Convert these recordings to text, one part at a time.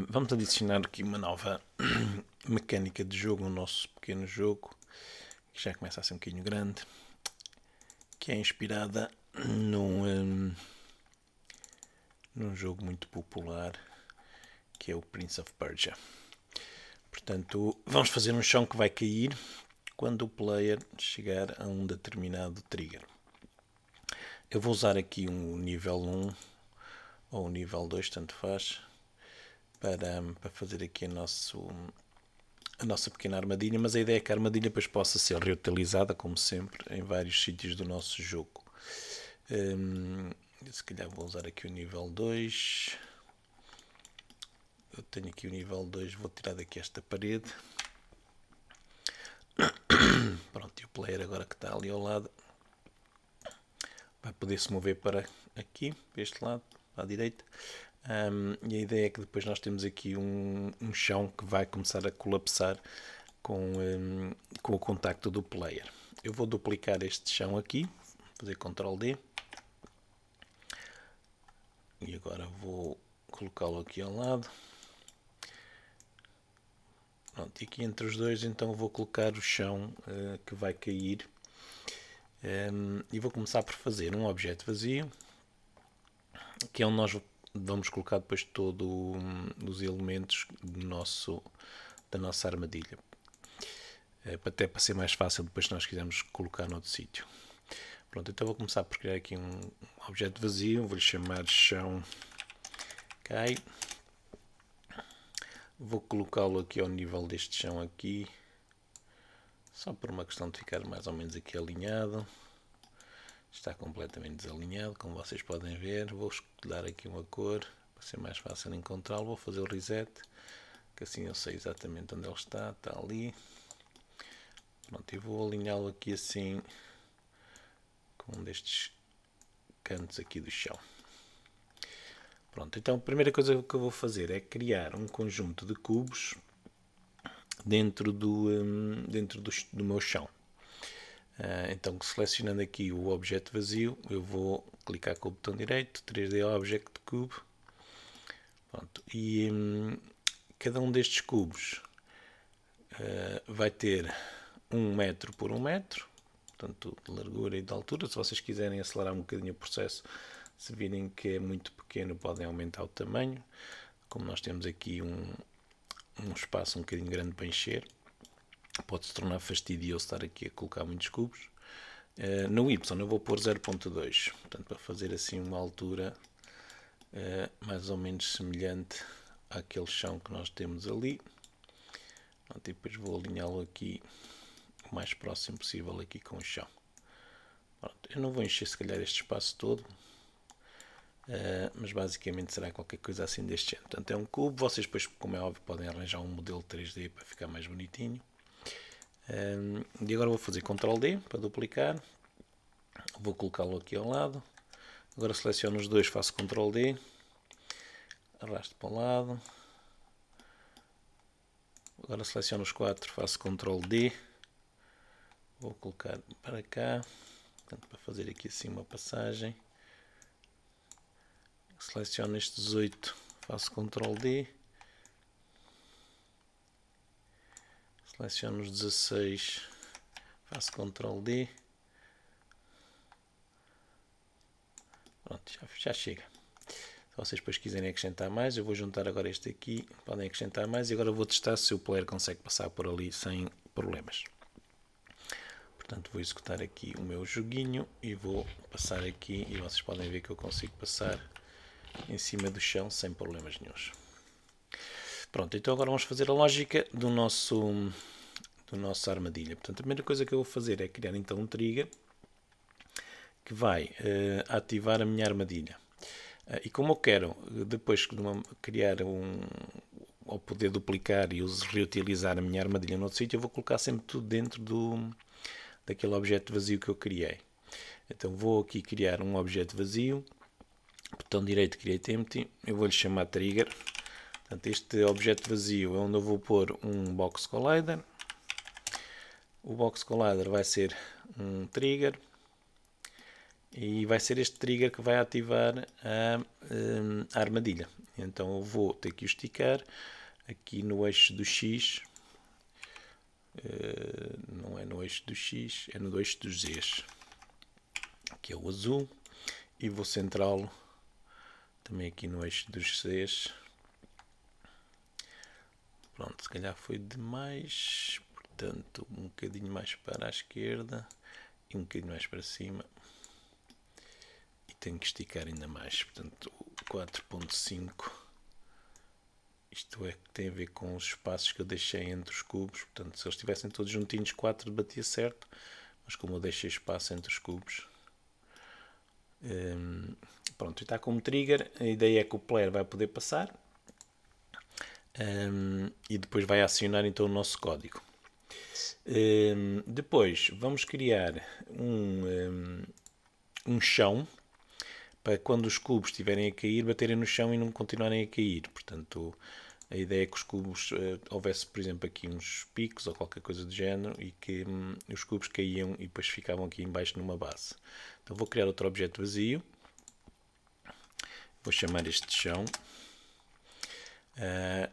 Vamos adicionar aqui uma nova mecânica de jogo no nosso pequeno jogo, que já começa a ser um bocadinho grande, que é inspirada num jogo muito popular, que é o Prince of Persia. Portanto, vamos fazer um chão que vai cair quando o player chegar a um determinado trigger. Eu vou usar aqui um nível 1 ou um nível 2, tanto faz, para fazer aqui a nossa pequena armadilha, mas a ideia é que a armadilha depois possa ser reutilizada, como sempre, em vários sítios do nosso jogo. Se calhar vou usar aqui o nível 2. Eu tenho aqui o nível 2, vou tirar daqui esta parede. Pronto, e o player agora que está ali ao lado vai poder se mover para aqui, para este lado, à direita. E a ideia é que depois nós temos aqui um chão que vai começar a colapsar com o contacto do player. Eu vou duplicar este chão aqui, fazer Ctrl D. E agora vou colocá-lo aqui ao lado. Pronto, e aqui entre os dois então vou colocar o chão que vai cair. E vou começar por fazer um objeto vazio, que é onde nós vamos colocar depois todos os elementos da nossa armadilha. Até para ser mais fácil depois se nós quisermos colocar noutro sítio. Pronto, então vou começar por criar aqui um objeto vazio, vou-lhe chamar chão cai. Vou colocá-lo aqui ao nível deste chão aqui, só por uma questão de ficar mais ou menos aqui alinhado. Está completamente desalinhado, como vocês podem ver. Vou escolher aqui uma cor para ser mais fácil encontrá-lo. Vou fazer o reset, que assim eu sei exatamente onde ele está. Está ali. Pronto, e vou alinhá-lo aqui assim com um destes cantos aqui do chão. Pronto, então a primeira coisa que eu vou fazer é criar um conjunto de cubos dentro do meu chão. Então, selecionando aqui o objeto vazio, eu vou clicar com o botão direito, 3D Object Cube. Pronto, e cada um destes cubos vai ter 1 metro por 1 metro, portanto, de largura e de altura. Se vocês quiserem acelerar um bocadinho o processo, se virem que é muito pequeno, podem aumentar o tamanho. Como nós temos aqui um espaço um bocadinho grande para encher, pode-se tornar fastidioso estar aqui a colocar muitos cubos. No Y eu vou pôr 0.2, portanto, para fazer assim uma altura mais ou menos semelhante àquele chão que nós temos ali. E depois vou alinhá-lo aqui o mais próximo possível aqui com o chão. Pronto, eu não vou encher se calhar este espaço todo, mas basicamente será qualquer coisa assim deste género. Portanto, é um cubo. Vocês depois, como é óbvio, podem arranjar um modelo 3D para ficar mais bonitinho. E agora vou fazer Ctrl D para duplicar. Vou colocá-lo aqui ao lado. Agora seleciono os dois, faço Ctrl D. Arrasto para o lado. Agora seleciono os 4, faço Ctrl D. Vou colocar para cá. Portanto, para fazer aqui assim uma passagem. Seleciono estes 8, faço Ctrl D. Seleciono os 16, faço Ctrl D. Pronto, já chega. Se vocês depois quiserem acrescentar mais, eu vou juntar agora este aqui. Podem acrescentar mais e agora vou testar se o player consegue passar por ali sem problemas. Portanto, vou executar aqui o meu joguinho e vou passar aqui e vocês podem ver que eu consigo passar em cima do chão sem problemas nenhuns. Pronto, então agora vamos fazer a lógica do nosso armadilha. Portanto, a primeira coisa que eu vou fazer é criar então um trigger que vai ativar a minha armadilha. E como eu quero depois criar ou poder duplicar e reutilizar a minha armadilha noutro sítio, eu vou colocar sempre tudo dentro daquele objeto vazio que eu criei. Então vou aqui criar um objeto vazio, botão direito Create Empty, eu vou-lhe chamar Trigger. Portanto, este objeto vazio é onde eu vou pôr um Box Collider. O Box Collider vai ser um Trigger. E vai ser este trigger que vai ativar a armadilha. Então eu vou ter que o esticar aqui no eixo do X. Não é no eixo do X, é no eixo dos Z's, que é o azul, e vou centrá-lo também aqui no eixo dos Z's. Pronto, se calhar foi demais, portanto um bocadinho mais para a esquerda e um bocadinho mais para cima, e tenho que esticar ainda mais, portanto 4.5. Isto é que tem a ver com os espaços que eu deixei entre os cubos. Portanto, se eles estivessem todos juntinhos, 4 batia certo. Mas como eu deixei espaço entre os cubos. Pronto, está como trigger. A ideia é que o player vai poder passar. E depois vai acionar então o nosso código. Depois vamos criar um chão. Para quando os cubos estiverem a cair, baterem no chão e não continuarem a cair. Portanto, a ideia é que os cubos, houvesse, por exemplo, aqui uns picos ou qualquer coisa do género, e que os cubos caíam e depois ficavam aqui em baixo numa base. Então vou criar outro objeto vazio. Vou chamar este chão.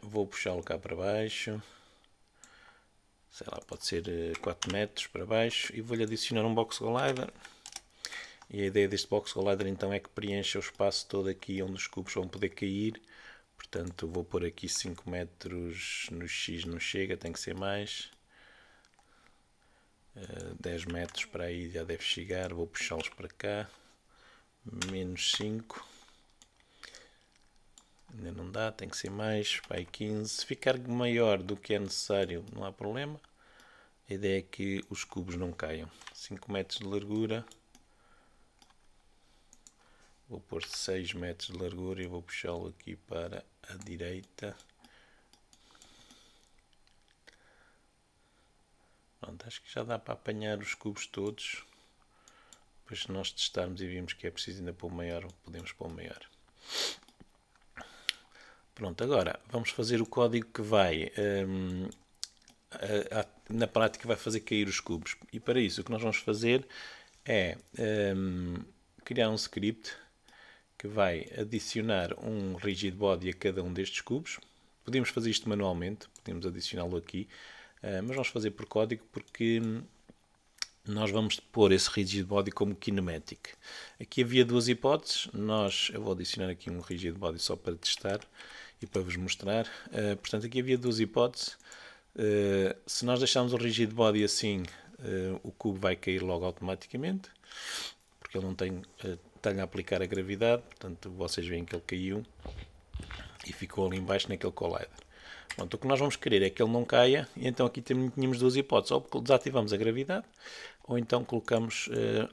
Vou puxá-lo cá para baixo. Sei lá, pode ser 4 metros para baixo. E vou-lhe adicionar um box collider. E a ideia deste box collider então é que preencha o espaço todo aqui onde os cubos vão poder cair. Portanto, vou pôr aqui 5 metros no X, não chega, tem que ser mais. 10 metros para aí já deve chegar, vou puxá-los para cá. Menos 5. Ainda não dá, tem que ser mais, para aí 15. Se ficar maior do que é necessário, não há problema. A ideia é que os cubos não caiam. 5 metros de largura. Vou pôr 6 metros de largura e vou puxá-lo aqui para a direita. Pronto, acho que já dá para apanhar os cubos todos. Depois, se nós testarmos e vimos que é preciso ainda pôr maior, podemos pôr maior. Pronto, agora vamos fazer o código que vai, na prática, vai fazer cair os cubos. E para isso, o que nós vamos fazer é criar um script que vai adicionar um rigid body a cada um destes cubos. Podemos fazer isto manualmente, podemos adicioná-lo aqui, mas vamos fazer por código porque nós vamos pôr esse rigid body como kinematic. Aqui havia duas hipóteses. Eu vou adicionar aqui um rigid body só para testar e para vos mostrar. Portanto, aqui havia duas hipóteses. Se nós deixarmos o rigid body assim, o cubo vai cair logo automaticamente, porque ele não tem está-lhe a aplicar a gravidade. Portanto, vocês veem que ele caiu e ficou ali embaixo naquele collider. Pronto, o que nós vamos querer é que ele não caia, e então aqui tínhamos duas hipóteses: ou desativamos a gravidade, ou então colocamos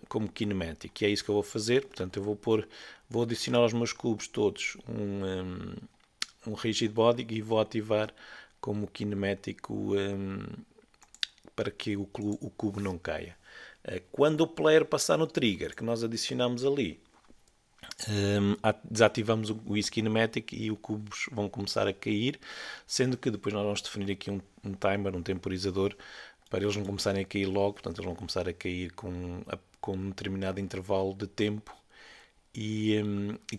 como kinematic, que é isso que eu vou fazer. Portanto, eu vou adicionar aos meus cubos todos um rigid body e vou ativar como kinemático para que o cubo não caia. Quando o player passar no trigger que nós adicionamos ali, desativamos o kinematic e os cubos vão começar a cair, sendo que depois nós vamos definir aqui um timer, um temporizador, para eles não começarem a cair logo. Portanto, eles vão começar a cair com um determinado intervalo de tempo e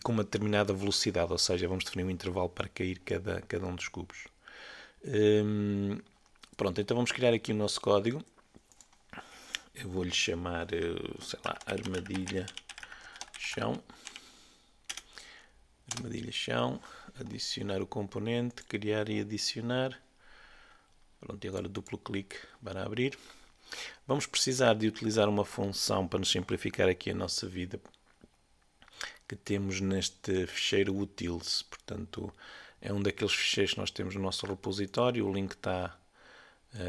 com uma determinada velocidade, ou seja, vamos definir um intervalo para cair cada um dos cubos. Pronto, então vamos criar aqui o nosso código. Eu vou-lhe chamar, sei lá, armadilha chão. Armadilha chão, adicionar o componente, criar e adicionar. Pronto, e agora duplo clique para abrir. Vamos precisar de utilizar uma função para nos simplificar aqui a nossa vida, que temos neste ficheiro utils. Portanto, é um daqueles ficheiros que nós temos no nosso repositório. O link está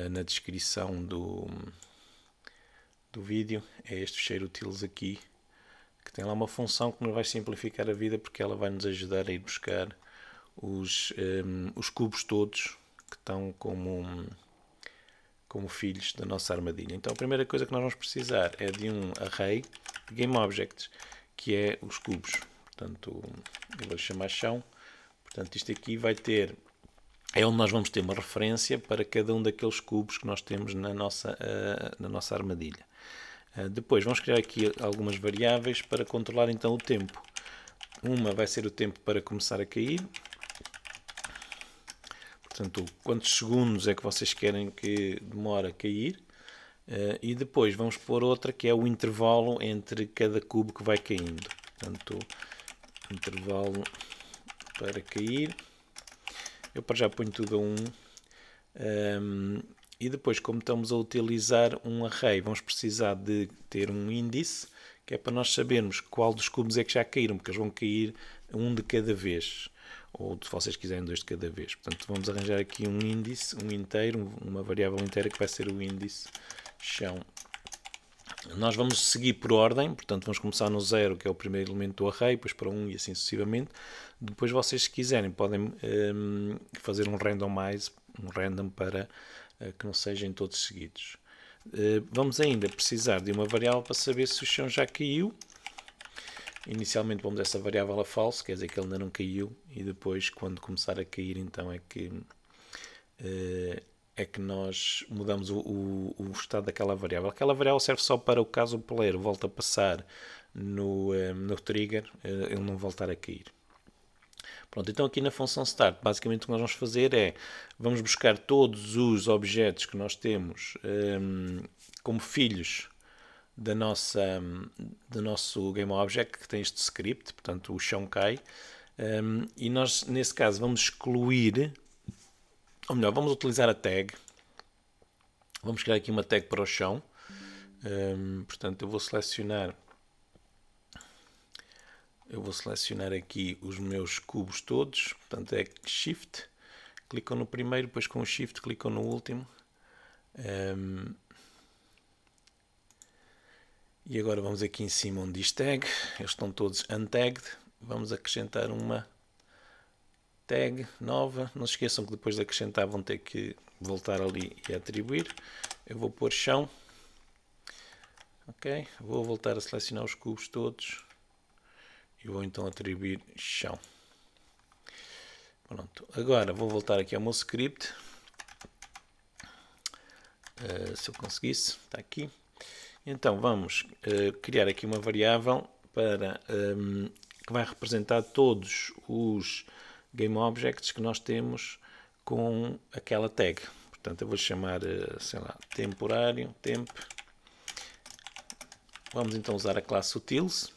na descrição do vídeo. É este ficheiro utils aqui, que tem lá uma função que nos vai simplificar a vida, porque ela vai nos ajudar a ir buscar os cubos todos que estão como filhos da nossa armadilha. Então a primeira coisa que nós vamos precisar é de um array de GameObjects, que é os cubos. Portanto, eu vou chamar chão. Portanto, isto aqui é onde nós vamos ter uma referência para cada um daqueles cubos que nós temos na nossa armadilha. Depois vamos criar aqui algumas variáveis para controlar então o tempo. Uma vai ser o tempo para começar a cair. Portanto, quantos segundos é que vocês querem que demore a cair. E depois vamos pôr outra que é o intervalo entre cada cubo que vai caindo. Portanto, intervalo para cair. Eu para já ponho tudo a 1. E depois, como estamos a utilizar um array, vamos precisar de ter um índice, que é para nós sabermos qual dos cubos é que já caíram, porque eles vão cair um de cada vez. Ou se vocês quiserem 2 de cada vez. Portanto, vamos arranjar aqui um índice, um inteiro, uma variável inteira que vai ser o índice chão. Nós vamos seguir por ordem, portanto vamos começar no 0, que é o primeiro elemento do array, depois para 1 e assim sucessivamente. Depois vocês, se quiserem, podem fazer um randomize, um random para que não sejam todos seguidos. Vamos ainda precisar de uma variável para saber se o chão já caiu. Inicialmente vamos essa variável a false, quer dizer que ele ainda não caiu, e depois quando começar a cair então é que nós mudamos o estado daquela variável. Aquela variável serve só para o caso o player volta a passar no trigger, ele não voltar a cair. Pronto, então aqui na função start, basicamente o que nós vamos fazer é, vamos buscar todos os objetos que nós temos como filhos do nosso GameObject, que tem este script, portanto o chão cai, e nós nesse caso vamos excluir, ou melhor, vamos utilizar a tag, vamos criar aqui uma tag para o chão, portanto eu vou selecionar aqui os meus cubos todos, portanto é Shift, clicam no primeiro, depois com o Shift clicam no último, e agora vamos aqui em cima onde diz tag, eles estão todos untagged, vamos acrescentar uma tag nova, não se esqueçam que depois de acrescentar vão ter que voltar ali e atribuir. Eu vou pôr chão, ok, vou voltar a selecionar os cubos todos e vou então atribuir chão. Pronto, agora vou voltar aqui ao meu script, se eu conseguisse, está aqui. Então vamos criar aqui uma variável para, que vai representar todos os GameObjects que nós temos com aquela tag. Portanto, eu vou chamar, sei lá, temporário, temp. Vamos então usar a classe utils.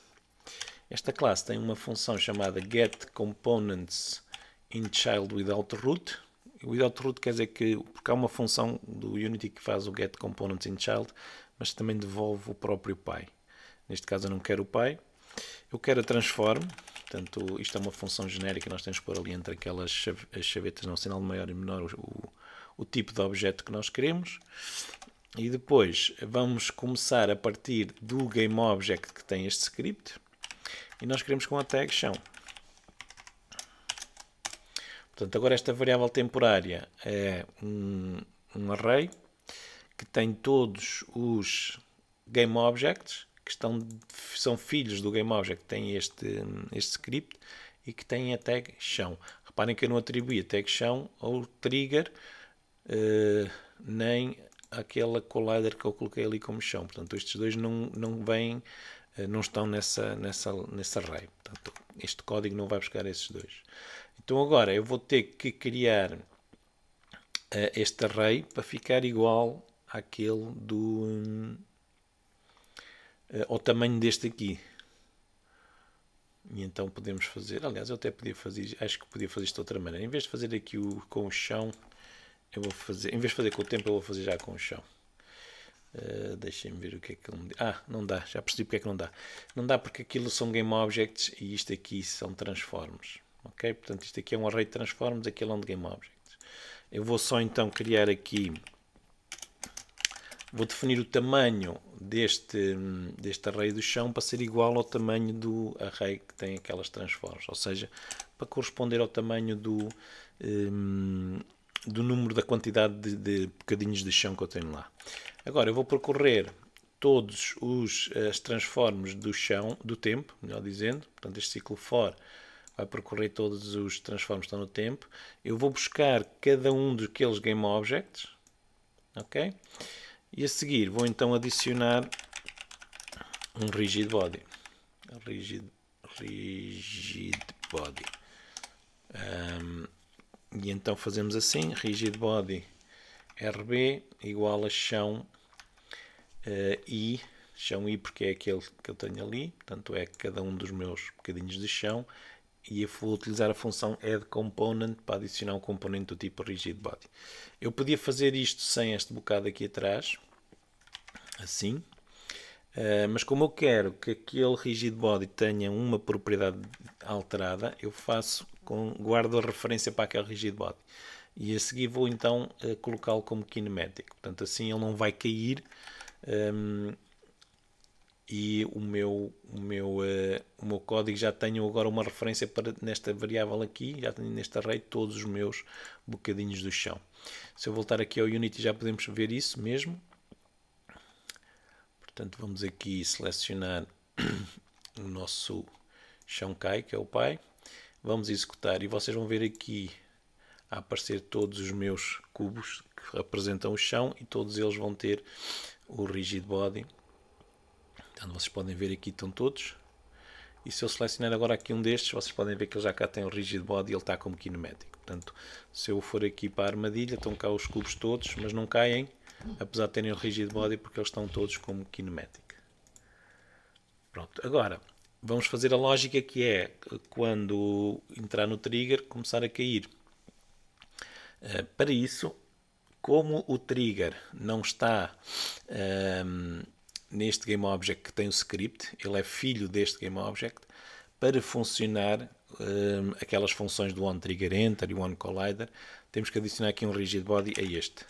Esta classe tem uma função chamada getComponentsInChildWithoutRoot. Without quer dizer que, porque há uma função do Unity que faz o getComponentsInChild, mas também devolve o próprio pai. Neste caso eu não quero o pai, eu quero a transform, portanto isto é uma função genérica, nós temos que pôr ali entre aquelas as chavetas, não, sinal maior e menor, o tipo de objeto que nós queremos. E depois vamos começar a partir do GameObject que tem este script, e nós queremos com a tag chão. Portanto, agora esta variável temporária é um array que tem todos os GameObjects que são filhos do GameObject, que tem este script e que tem a tag chão. Reparem que eu não atribuí a tag chão ao trigger nem aquela collider que eu coloquei ali como chão. Portanto, estes dois não vêm, não estão nesse array. Portanto, este código não vai buscar esses dois. Então agora eu vou ter que criar este array para ficar igual àquele ao tamanho deste aqui. E então podemos fazer, aliás eu até podia fazer, acho que podia fazer isto de outra maneira. Em vez de fazer aqui com o chão, eu vou fazer, em vez de fazer com o tempo, eu vou fazer já com o chão. Deixem-me ver o que é que ele me diz. Não dá, já percebi porque é que não dá. Não dá porque aquilo são GameObjects e isto aqui são transforms. Ok? Portanto, isto aqui é um array de transforms, aquele é um de GameObjects. Eu vou só então criar aqui, vou definir o tamanho deste array do chão para ser igual ao tamanho do array que tem aquelas transforms. Ou seja, para corresponder ao tamanho do número da quantidade de bocadinhos de chão que eu tenho lá. Agora eu vou percorrer todos as transforms do chão, do tempo, melhor dizendo. Portanto, este ciclo for vai percorrer todos os transforms que estão no tempo. Eu vou buscar cada um daqueles GameObjects, ok? E a seguir vou então adicionar um rigid body. Rigid body. E então fazemos assim, rigid body RB igual a chão I, chão I porque é aquele que eu tenho ali, portanto é cada um dos meus bocadinhos de chão, e eu vou utilizar a função addComponent para adicionar um componente do tipo rigid body. Eu podia fazer isto sem este bocado aqui atrás, assim, mas como eu quero que aquele rigid body tenha uma propriedade alterada, eu guardo a referência para aquele rigid body. E a seguir vou então colocá-lo como kinematic. Portanto, assim ele não vai cair e o meu código já tenho agora uma referência para nesta variável aqui, já tenho neste array todos os meus bocadinhos do chão. Se eu voltar aqui ao Unity já podemos ver isso mesmo. Portanto, vamos aqui selecionar o nosso chão cai, que é o pai. Vamos executar e vocês vão ver aqui a aparecer todos os meus cubos que representam o chão e todos eles vão ter o rigid body. Então vocês podem ver aqui estão todos. E se eu selecionar agora aqui um destes, vocês podem ver que ele já cá tem o rigid body e ele está como kinematic. Portanto, se eu for aqui para a armadilha, estão cá os cubos todos, mas não caem, apesar de terem o rigid body, porque eles estão todos como kinematic. Pronto, agora vamos fazer a lógica que é quando entrar no trigger começar a cair. Para isso, como o trigger não está neste GameObject que tem o script, ele é filho deste GameObject, para funcionar aquelas funções do onTriggerEnter e o onCollider, temos que adicionar aqui um rigid body a este.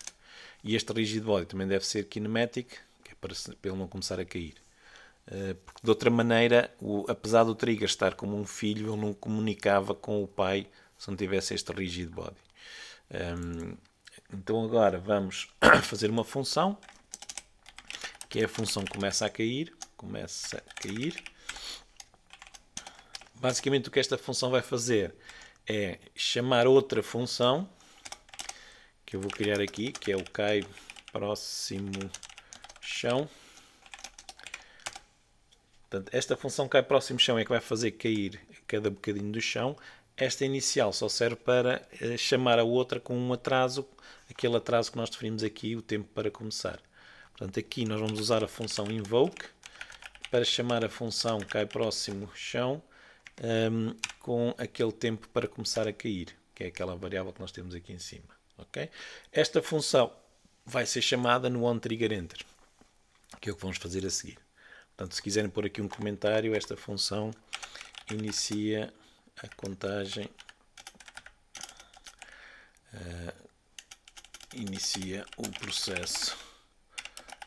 E este rigid body também deve ser kinematic, que é para ele não começar a cair. Porque de outra maneira, apesar do trigger estar como um filho, ele não comunicava com o pai se não tivesse este rigid body. Então agora vamos fazer uma função, que é a função começa a cair. Basicamente o que esta função vai fazer é chamar outra função, que eu vou criar aqui, que é o cai próximo chão. Portanto, esta função cai próximo chão é que vai fazer cair cada bocadinho do chão. Esta inicial só serve para chamar a outra com um atraso, aquele atraso que nós definimos aqui, o tempo para começar. Portanto, aqui nós vamos usar a função invoke para chamar a função cai próximo chão com aquele tempo para começar a cair, que é aquela variável que nós temos aqui em cima. Okay? Esta função vai ser chamada no onTriggerEnter, que é o que vamos fazer a seguir. Portanto, se quiserem pôr aqui um comentário, esta função inicia a contagem, inicia o processo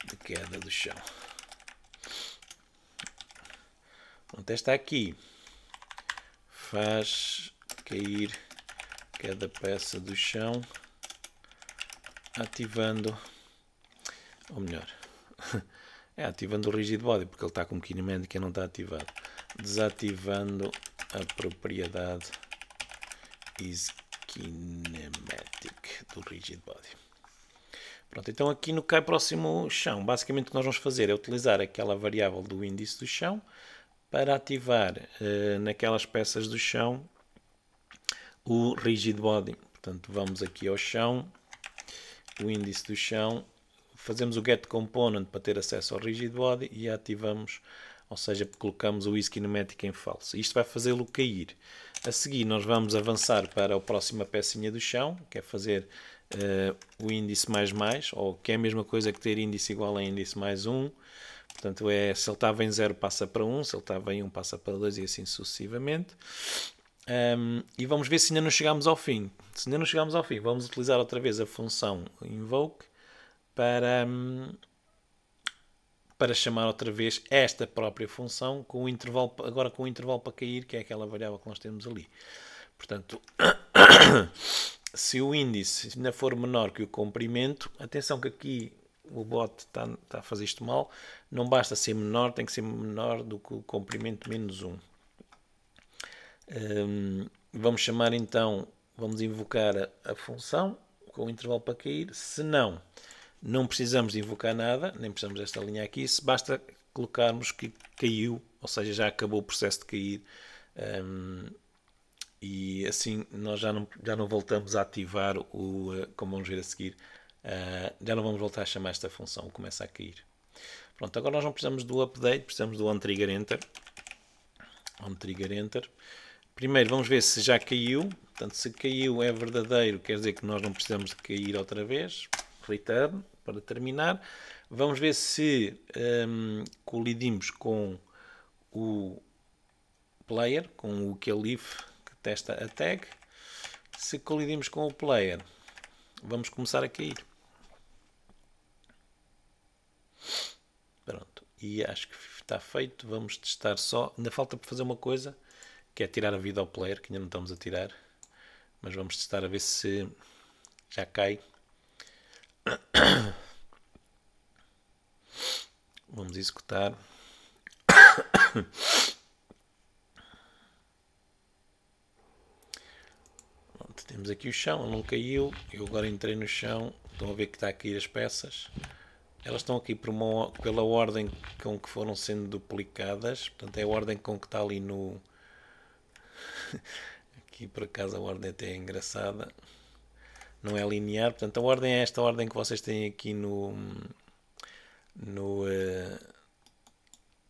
de queda do chão. Pronto, esta aqui faz cair cada peça do chão, ativando, ou melhor, ativando o rigid body, porque ele está como kinematic e não está ativado, desativando a propriedade isKinematic do rigid body. Pronto, então aqui no cai próximo chão, basicamente o que nós vamos fazer é utilizar aquela variável do índice do chão para ativar naquelas peças do chão o rigid body. Portanto, vamos aqui ao chão, o índice do chão, fazemos o getComponent para ter acesso ao rigid body e ativamos, ou seja, colocamos o isKinematic em false. Isto vai fazê-lo cair. A seguir nós vamos avançar para a próxima pecinha do chão, que é fazer o índice mais, ou que é a mesma coisa que ter índice igual a índice mais 1. Portanto, se ele estava em 0 passa para 1, se ele estava em 1 passa para 2 e assim sucessivamente. E vamos ver se ainda não chegámos ao fim. Se ainda não chegámos ao fim, vamos utilizar outra vez a função invoke para chamar outra vez esta própria função com o intervalo, agora com o intervalo para cair, que é aquela variável que nós temos ali. Portanto, se o índice ainda for menor que o comprimento, atenção que aqui o bot está a fazer isto mal, não basta ser menor, tem que ser menor do que o comprimento menos 1. Vamos chamar então, vamos invocar a função com o intervalo para cair. Se não precisamos de invocar nada, nem precisamos desta linha aqui, se basta colocarmos que caiu, ou seja, já acabou o processo de cair, e assim nós já não voltamos a ativar como vamos ver a seguir, já não vamos voltar a chamar esta função, começa a cair. Pronto, agora nós não precisamos do update, precisamos do onTrigger Enter. OnTrigger Enter. Primeiro vamos ver se já caiu. Portanto, se caiu é verdadeiro, quer dizer que nós não precisamos de cair outra vez. Return, para terminar. Vamos ver se colidimos com o player, com o if que testa a tag. Se colidimos com o player, vamos começar a cair. Pronto, e acho que está feito. Vamos testar só. Ainda falta por fazer uma coisa, que é tirar a vida ao player, que ainda não estamos a tirar. Mas vamos testar a ver se já cai. Vamos executar. Pronto, temos aqui o chão, ele não caiu. Eu agora entrei no chão. Estão a ver que está a cair as peças. Elas estão aqui pela ordem com que foram sendo duplicadas. Portanto, é a ordem com que está ali no... Aqui por acaso a ordem até é engraçada. Não é linear. Portanto, a ordem é esta ordem que vocês têm aqui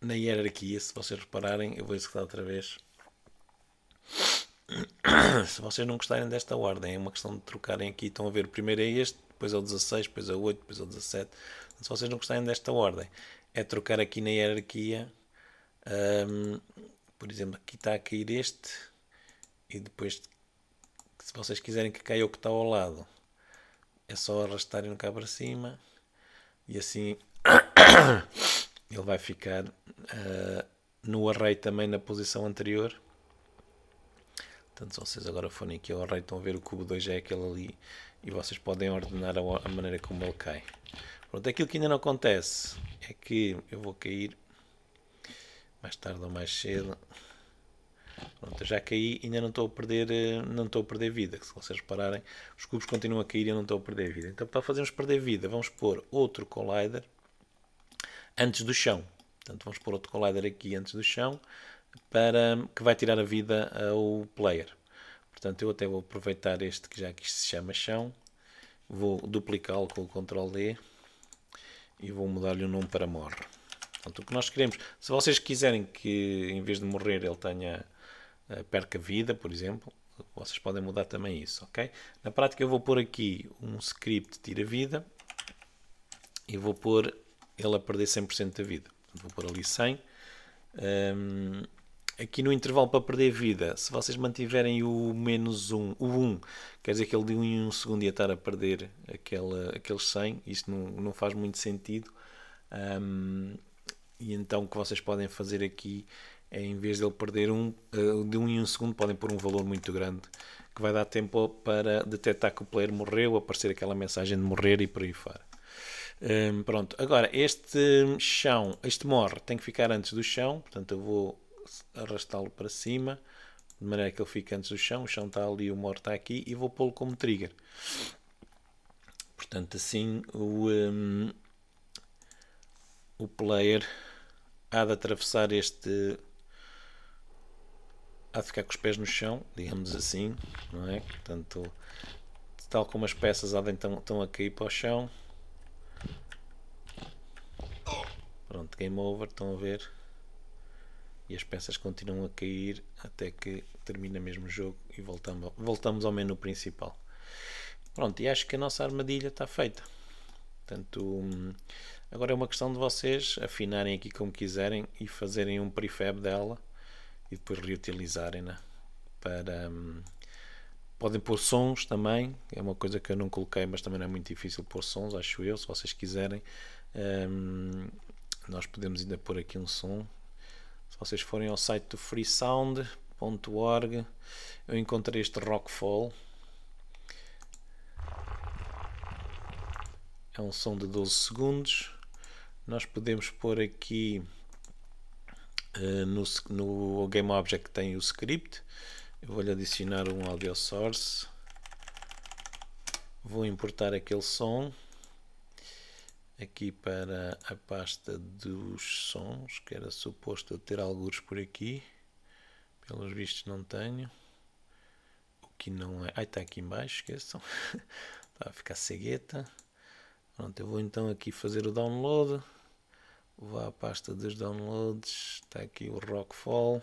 na hierarquia. Se vocês repararem, eu vou executar outra vez. Se vocês não gostarem desta ordem, é uma questão de trocarem aqui. Estão a ver, o primeiro é este, depois é o 16, depois é o 8, depois é o 17. Se vocês não gostarem desta ordem, é trocar aqui na hierarquia. Por exemplo, aqui está a cair este, e depois, se vocês quiserem que caia o que está ao lado, é só arrastarem cá para cima, e assim ele vai ficar no array também na posição anterior. Portanto, se vocês agora forem aqui ao array, estão a ver o cubo 2 é aquele ali, e vocês podem ordenar a maneira como ele cai. Pronto, aquilo que ainda não acontece é que eu vou cair mais tarde ou mais cedo. Pronto, eu já caí e ainda não estou a perder vida. Se vocês repararem, os cubos continuam a cair e eu não estou a perder vida. Então, para fazermos perder vida, vamos pôr outro collider antes do chão. Portanto, vamos pôr outro collider aqui antes do chão, que vai tirar a vida ao player. Portanto, eu até vou aproveitar este que já aqui se chama chão, vou duplicá-lo com o Ctrl D e vou mudar-lhe o nome para morre. Portanto, o que nós queremos, se vocês quiserem que em vez de morrer ele perca vida, por exemplo, vocês podem mudar também isso, ok? Na prática eu vou pôr aqui um script tira vida e vou pôr ele a perder 100% da vida. Portanto, vou pôr ali 100. Aqui no intervalo para perder vida, se vocês mantiverem o -1, o 1, quer dizer que ele de 1 em 1 segundo ia estar a perder aqueles 100, isto não faz muito sentido. E então o que vocês podem fazer aqui é, em vez de ele perder de 1 em 1 segundo, podem pôr um valor muito grande, que vai dar tempo para detectar que o player morreu, aparecer aquela mensagem de morrer e por aí fora. Pronto, agora este chão, este morre, tem que ficar antes do chão, portanto eu vou arrastá-lo para cima, de maneira que ele fique antes do chão, o chão está ali, o morre está aqui, e vou pô-lo como trigger. Portanto, assim o player há de atravessar há de ficar com os pés no chão, digamos assim, não é? Portanto, tal como as peças estão a cair para o chão. Pronto, game over, estão a ver? E as peças continuam a cair até que termina mesmo o jogo e voltamos ao menu principal. Pronto, e acho que a nossa armadilha está feita. Portanto, agora é uma questão de vocês afinarem aqui como quiserem e fazerem um prefab dela e depois reutilizarem-na para... Podem pôr sons também, é uma coisa que eu não coloquei, mas também não é muito difícil pôr sons, acho eu, se vocês quiserem. Nós podemos ainda pôr aqui um som. Se vocês forem ao site do freesound.org, eu encontrei este Rockfall. É um som de 12 segundos. Nós podemos pôr aqui no GameObject que tem o script. Eu vou-lhe adicionar um audio source. Vou importar aquele som. aqui para a pasta dos sons, que era suposto eu ter algures por aqui. Pelos vistos não tenho. O que não é... Ai, está aqui em baixo, esqueçam. Está a ficar cegueta. Pronto, eu vou então aqui fazer o download. Vou à pasta dos downloads. Está aqui o Rockfall.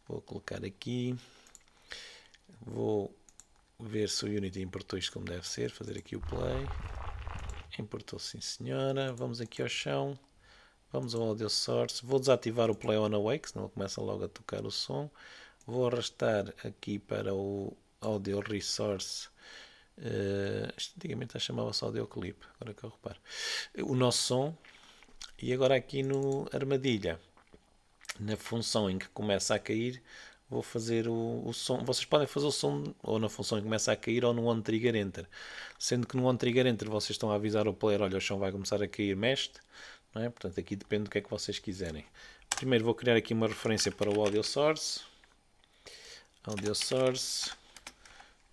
Vou colocar aqui. Vou ver se o Unity importou isto como deve ser. Fazer aqui o play. Importou, sim senhora. Vamos aqui ao chão. Vamos ao Audio Source. Vou desativar o Play on Awake, senão ele começa logo a tocar o som. Vou arrastar aqui para o Audio Resource. Antigamente chamava-se Audio Clip, agora que eu reparo. O nosso som. E agora aqui no armadilha, na função em que começa a cair, vou fazer o som. Vocês podem fazer o som ou na função em que começa a cair ou no OnTrigger Enter. Sendo que no OnTrigger Enter vocês estão a avisar o player, olha, o som vai começar a cair, mexe. Não é? Portanto, aqui depende do que é que vocês quiserem. Primeiro vou criar aqui uma referência para o Audio Source. Audio Source.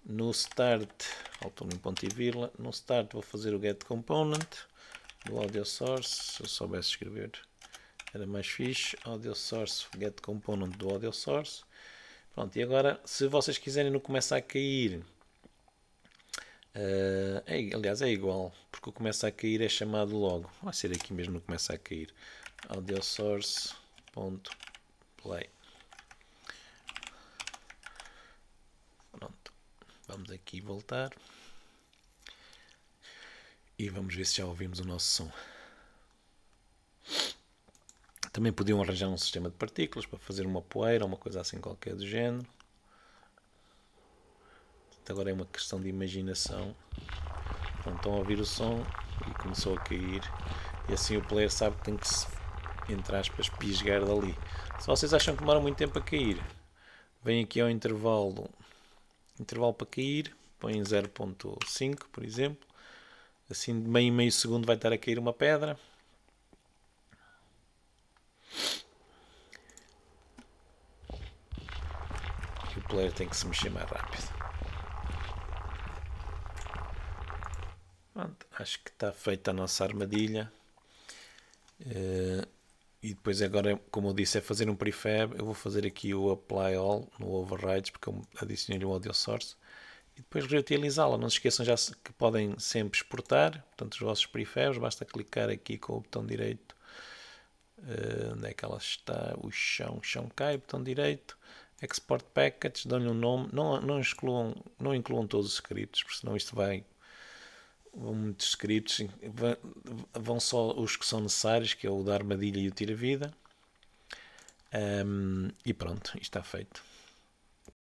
No Start, faltou um ponto e vírgula. No Start vou fazer o Get Component do Audio Source. Se eu soubesse escrever era mais fixe. Audio Source, Get Component do Audio Source. Pronto, e agora se vocês quiserem no começa a cair, aliás é igual, porque o começa a cair é chamado logo. Vai ser aqui mesmo no começa a cair. Audio Source.play. Pronto, vamos aqui voltar. E vamos ver se já ouvimos o nosso som. Também podiam arranjar um sistema de partículas para fazer uma poeira ou uma coisa assim qualquer do género. Agora é uma questão de imaginação. Pronto, estão a ouvir o som e começou a cair. E assim o player sabe que tem que, entre aspas, pisgar dali. Se vocês acham que demora muito tempo a cair, vem aqui ao intervalo para cair, põem 0.5 por exemplo. Assim de meio em meio segundo vai estar a cair uma pedra. E o player tem que se mexer mais rápido. Pronto, acho que está feita a nossa armadilha. E depois agora, como eu disse, é fazer um prefab. Eu vou fazer aqui o Apply All no Overrides, porque eu adicionei o Audio Source. E depois reutilizá-la. Não se esqueçam já que podem sempre exportar. Portanto, os vossos prefabs, basta clicar aqui com o botão direito. Onde é que ela está? O chão cai, botão direito. Export Package, dão-lhe um nome. Não incluam todos os scripts, porque senão isto vão muitos scripts. Vão só os que são necessários, que é o da armadilha e o tira-vida. E pronto, isto está feito.